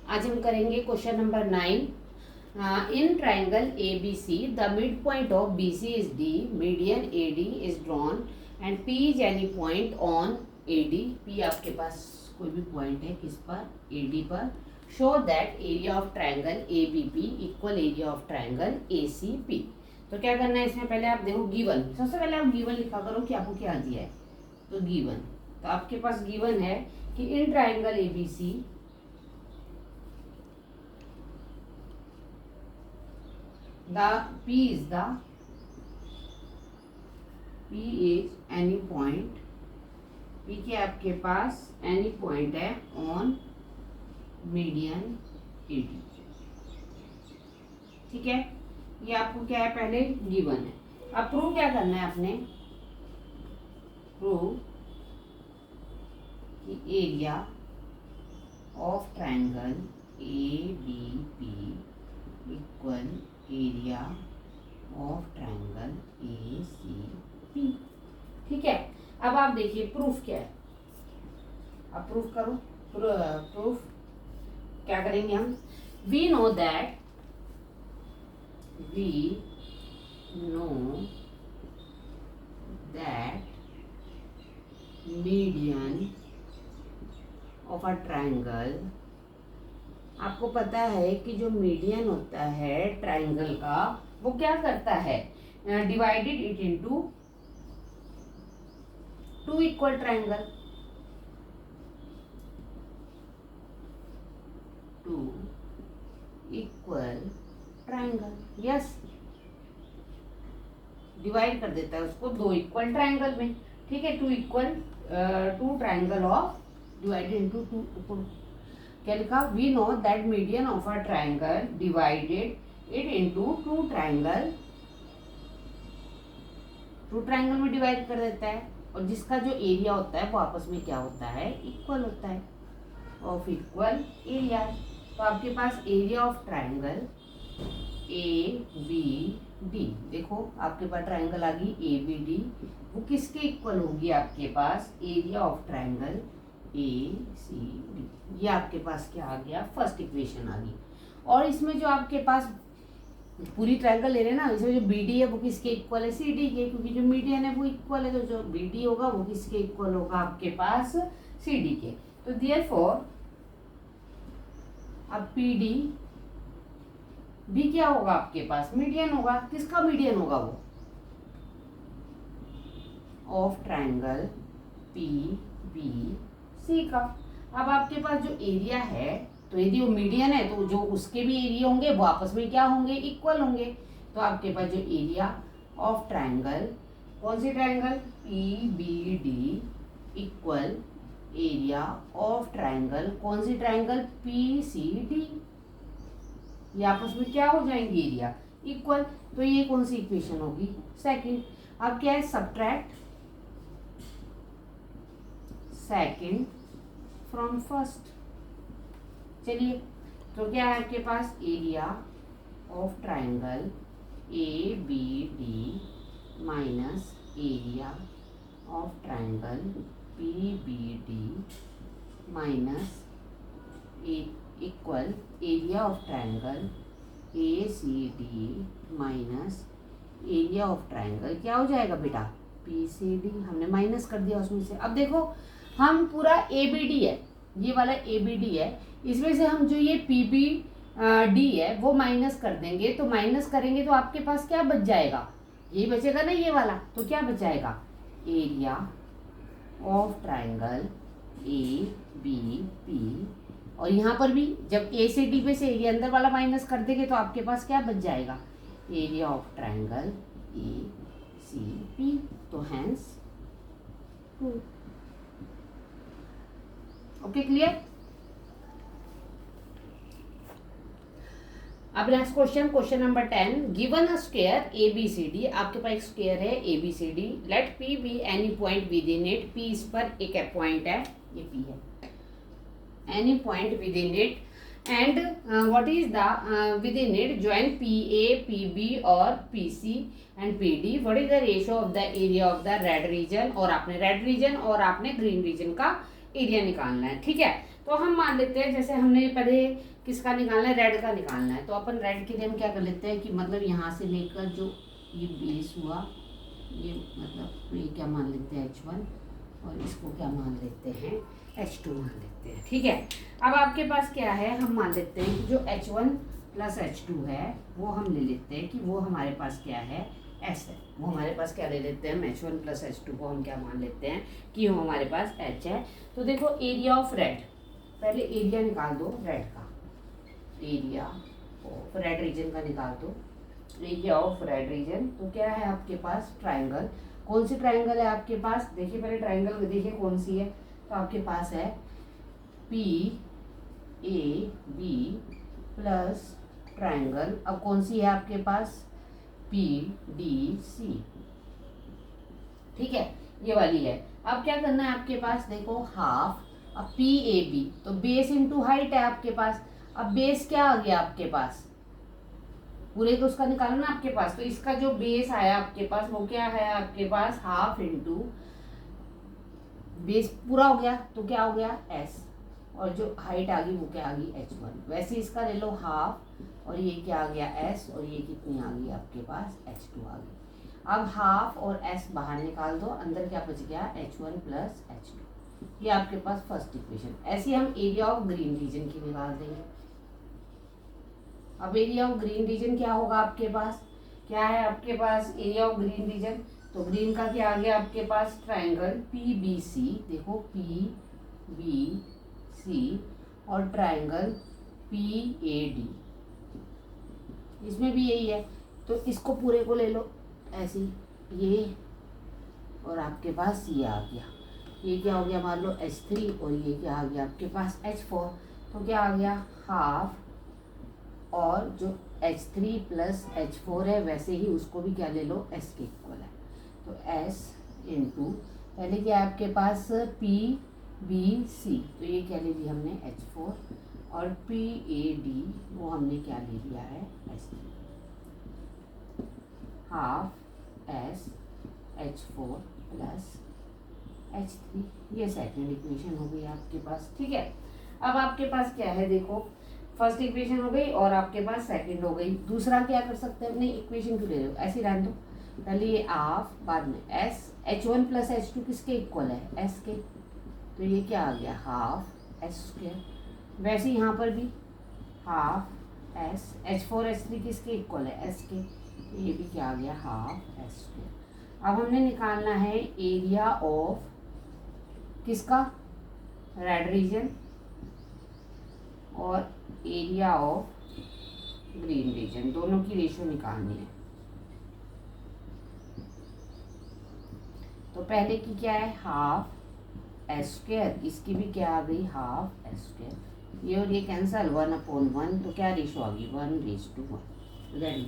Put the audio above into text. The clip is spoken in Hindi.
आज हम करेंगे question number 9। In triangle ABC, the midpoint of BC is D, median AD is drawn and P is any point on AD. P आपके पास कोई भी पॉइंट है किस पर, AD पर. Show that area of triangle ABP equal area of triangle ACP. तो क्या करना है इसमें, पहले आप देखो गिवन. सबसे पहले आप गिवन लिखा करो कि आपको क्या दिया है. तो गिवन, तो आपके पास गिवन है कि in triangle ABC P is any point. P के आपके पास any point है on median AD. ठीक है, ये आपको क्या है, पहले गिवन है. अब प्रूव क्या करना है आपने, प्रूव कि area of triangle ABP equal area of triangle ACP. ठीक है, अब आप देखिए प्रूफ क्या है. अब प्रूफ करो. प्रूफ क्या करेंगे हम, we know that median of a triangle. आपको पता है कि जो मीडियन होता है ट्राइंगल का वो क्या करता है, divided it into two equal triangle. Two equal triangle, yes, divide कर देता है उसको दो इक्वल ट्राइंगल में. ठीक है, two triangle of divided into two. क्या लिखा, we know that median of a triangle divided it into two triangle. Two triangle में डिवाइड कर देता है और जिसका जो एरिया होता है वो आपस में क्या होता है, इक्वल होता है, ऑफ इक्वल एरिया. तो आपके पास एरिया ऑफ ट्राइंगल ABD, देखो आपके पास ट्राइंगल आ गई ABD, वो किसके इक्वल होगी, आपके पास एरिया ऑफ ट्राइंगल ACD. ये आपके पास क्या आ गया, फर्स्ट इक्वेशन आ गई. और इसमें जो आपके पास पूरी ट्रायंगल ले रहे हैं ना, इसमें जो BD है वो किसके इक्वल है, CD के, क्योंकि जो मीडियन है वो इक्वल है. तो जो BD होगा वो किसके इक्वल होगा, आपके पास CD के. तो देयरफॉर अब PD भी क्या होगा, आपके पास मीडियन होगा. किसका मीडियन होगा, वो ऑफ ट्रायंगल PBC का. अब आपके पास जो एरिया है, तो यदि वो मीडियन है तो जो उसके भी एरिया होंगे वो आपस में क्या होंगे, इक्वल होंगे. तो आपके पास जो एरिया ऑफ ट्राइंगल, कौन सी triangle, PBD equal area of triangle, कौन सी ट्राइंगल, PCD. ये आपस में क्या हो जाएंगे, एरिया इक्वल. तो ये कौन सी इक्वेशन होगी, सेकंड. अब क्या है, सब्ट्रैक्ट सेकंड फ्रॉम फर्स्ट. चलिए, तो क्या है आपके पास, area of triangle ABD minus area of triangle PBD minus equal area of triangle ACD minus area of triangle क्या हो जाएगा बेटा, PCD. हमने माइनस कर दिया उसमें से. अब देखो हम पूरा ABD है, ये वाला ABD है, इसमें से हम जो ये PBD है वो माइनस कर देंगे. तो माइनस करेंगे तो आपके पास क्या बच जाएगा, ये बचेगा ना ये वाला. तो क्या बच जाएगा, एरिया ऑफ ट्राइंगल ABP. और यहाँ पर भी जब A से D पे से ये अंदर वाला माइनस कर देंगे तो आपके पास क्या बच जाएगा, एरिया ऑफ ट्राइंगल ACP. तो हैंस ओके, क्लियर. अब next question number 10. Given a square ABCD, आपके पास एक स्क्वायर है ABCD. Let P be any point within it. P is पर एक पॉइंट है, ये P है, any point within it. And what is the within it, join PA PB और PC and PD. What is the ratio of the area of the red region. और आपने रेड रीजन और आपने ग्रीन रीजन का एरिया निकालना है. ठीक है, तो हम मान लेते हैं जैसे हमने पहले किसका निकालना है, रेड का निकालना है, तो अपन रेड के लिए हम क्या कर लेते हैं कि मतलब यहाँ से लेकर जो ये बेस हुआ, ये मतलब ये क्या मान लेते हैं H1 और इसको क्या मान लेते हैं H2 मान लेते हैं। ठीक है, अब आपके पास क्या है, हम मान लेते हैं कि जो H1 प्लस H2 है वो हम ले लेते हैं कि वो हमारे पास क्या है, S है। वो हमारे पास क्या ले लेते हैं, हम H1 प्लस H2 को हम क्या मान लेते हैं कि वो हमारे पास H है। तो देखो एरिया ऑफ रेड, पहले एरिया निकाल दो रेड का, एरिया ऑफ रेड रीजन का निकाल दो, एरिया ऑफ रेड रीजन। तो क्या है आपके पास, ट्राइंगल। कौन सी ट्राइंगल है आपके पास, देखिए पहले ट्राइंगल देखिए कौन सी है, तो आपके पास है PAB प्लस ट्राइंगल, अब कौन सी है आपके पास, PDC। ठीक है, ये वाली है। अब क्या करना है आपके पास, देखो हाफ, अब PAB तो बेस इंटू हाइट है आपके पास। अब बेस क्या आ गया आपके पास, पूरे को उसका निकालना ना आपके पास, तो इसका जो बेस आया आपके पास वो क्या है आपके पास, हाफ इंटू बेस पूरा हो गया तो क्या हो गया S, और जो हाइट आ गई वो क्या आ गई H1। वैसे इसका ले लो हाफ, और ये क्या आ गया S, और ये कितनी आ गई आपके पास H2 आ गई। अब हाफ और S बाहर निकाल दो, अंदर क्या बच गया H1 प्लस H2। ये आपके पास फर्स्ट इक्वेशन। ऐसे हम एरिया ऑफ ग्रीन रीजन की निकाल देंगे। अब एरिया ऑफ ग्रीन रीजन क्या होगा आपके पास, क्या है आपके पास एरिया ऑफ ग्रीन रीजन, तो ग्रीन का क्या आ गया आपके पास, ट्राइंगल PBC, देखो PBC और ट्राइंगल PAD, इसमें भी यही है। तो इसको पूरे को ले लो ऐसे, ये और आपके पास ये आ गया, ये क्या हो गया मान लो H3, और ये क्या आ गया आपके पास H4। तो क्या आ गया हाफ, और जो H3 प्लस H4 है वैसे ही उसको भी क्या ले लो S के इक्वल है। तो S इंटू पहले क्या है आपके पास PBC, तो ये क्या ले लिया हमने H4, और PAD वो हमने क्या ले लिया है S3, half S H4 plus H3, ये सेकंड इक्वेशन हो गई आपके पास। ठीक है, अब आपके पास क्या है, देखो फर्स्ट इक्वेशन हो गई और आपके पास सेकंड हो गई। दूसरा क्या कर सकते हैं, अपने इक्वेशन क्यों ले रहे हो, ऐसे रहने दो, पहले ये हाफ, बाद में S, H1 प्लस H2 किसके इक्वल है S के, तो ये क्या आ गया हाफ S²। वैसे यहाँ पर भी हाफ S, H4 H3 किसके इक्वल है S के, तो ये भी क्या आ गया हाफ S²। अब हमने निकालना है एरिया ऑफ किसका, रेड रीजन, और एरिया ऑफ ग्रीन रीजन, दोनों की रेशियो निकालनी है। तो पहले की क्या है हाफ S², इसकी भी क्या आ गई हाफ S², ये और ये कैंसल 1/1, तो क्या रेशियो आ गई 1:1। That is